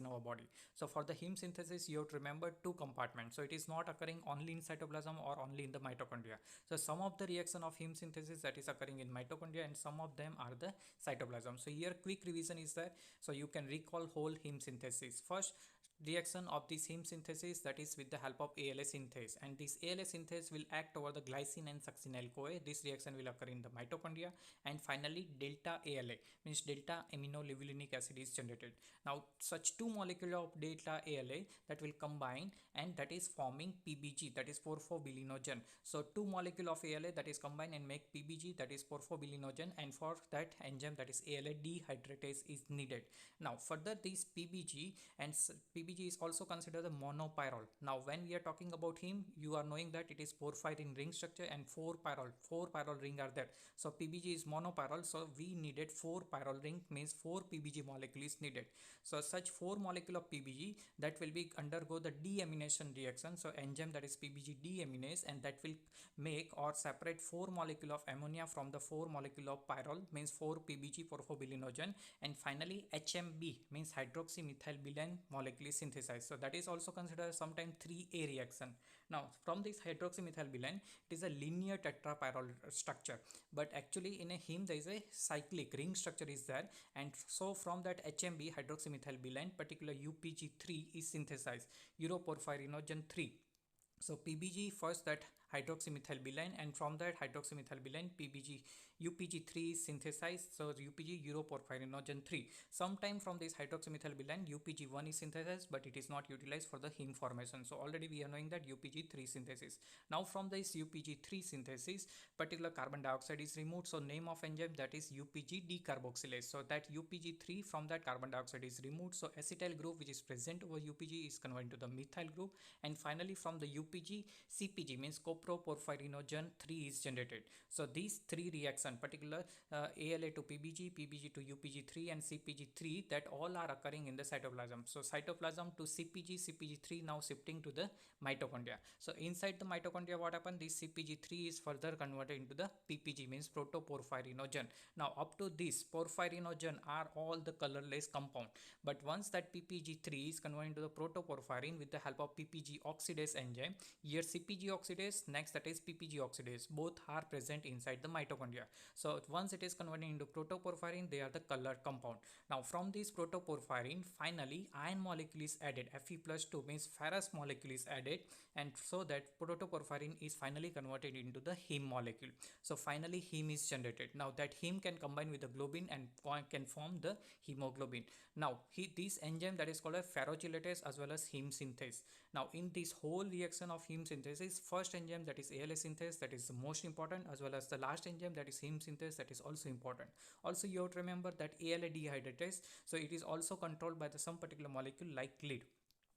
in our body. So for the heme synthesis, you have to remember two compartments. So it is not occurring only in cytoplasm or only in the mitochondria. So some of the reaction of heme synthesis that is occurring in mitochondria and some of them are the cytoplasm. So here quick revision is that, so you can recall whole heme synthesis. First reaction of this heme synthesis, that is with the help of ALA synthase, and this ALA synthase will act over the glycine and succinyl CoA. This reaction will occur in the mitochondria, and finally delta ALA means delta aminolevulinic acid is generated. Now such two molecules of delta ALA that will combine, and that is forming PBG, that is porphobilinogen. So two molecule of ALA that is combined and make PBG, that is porphobilinogen, and for that enzyme that is ALA dehydratase is needed. Now further this PBG and PBG is also considered a monopyrrole. Now when we are talking about heme, you are knowing that it is porphyrin ring structure and four pyrrole ring are there. So PBG is monopyrrole, so we needed four pyrrole ring, means four PBG molecule is needed. So such four molecule of PBG that will be undergo the deamination reaction. So enzyme that is PBG deaminase, and that will make or separate four molecule of ammonia from the four molecule of pyrrole, means 4 PBG porphobilinogen, and finally HMB means hydroxymethylbilene molecule is synthesized. So that is also considered sometimes 3A reaction. Now from this hydroxymethylbilene, it is a linear tetrapyrrole structure, but actually in a heme there is a cyclic ring structure is there, and so from that HMB hydroxymethylbilene particular UPG3 is synthesized, uroporphyrinogen 3. So PBG first that hydroxymethylbilene, and from that hydroxymethylbilene PBG UPG3 is synthesized, so UPG uroporphyrinogen 3. Sometime from this hydroxymethylbilene UPG1 is synthesized, but it is not utilized for the heme formation. So already we are knowing that UPG3 synthesis. Now from this UPG3 synthesis, particular carbon dioxide is removed, so name of enzyme that is UPG decarboxylase. So that UPG3 from that carbon dioxide is removed, so acetyl group which is present over UPG is converted to the methyl group, and finally from the UPG CPG means coproporphyrinogen 3 is generated. So these three reaction, particular ALA to PBG, PBG to UPG3 and CPG3, that all are occurring in the cytoplasm. So cytoplasm to CPG, CPG3 now shifting to the mitochondria. So inside the mitochondria what happened, this CPG3 is further converted into the PPG means protoporphyrinogen. Now up to this porphyrinogen are all the colorless compound, but once that PPG3 is converted into the protoporphyrin with the help of PPG oxidase enzyme, here CPG oxidase, next that is PPG oxidase, both are present inside the mitochondria. So once it is converted into protoporphyrin, they are the colored compound. Now from this protoporphyrin, finally iron molecule is added, Fe+2 means ferrous molecule is added, and so that protoporphyrin is finally converted into the heme molecule. So finally heme is generated. Now that heme can combine with the globin and can form the hemoglobin. Now this enzyme that is called a ferrochelatase as well as heme synthase. Now in this whole reaction of heme synthesis, first enzyme that is ALA synthase, that is the most important, as well as the last enzyme that is heme synthase, that is also important. Also you have to remember that ALA dehydratase, so it is also controlled by the some particular molecule like lead.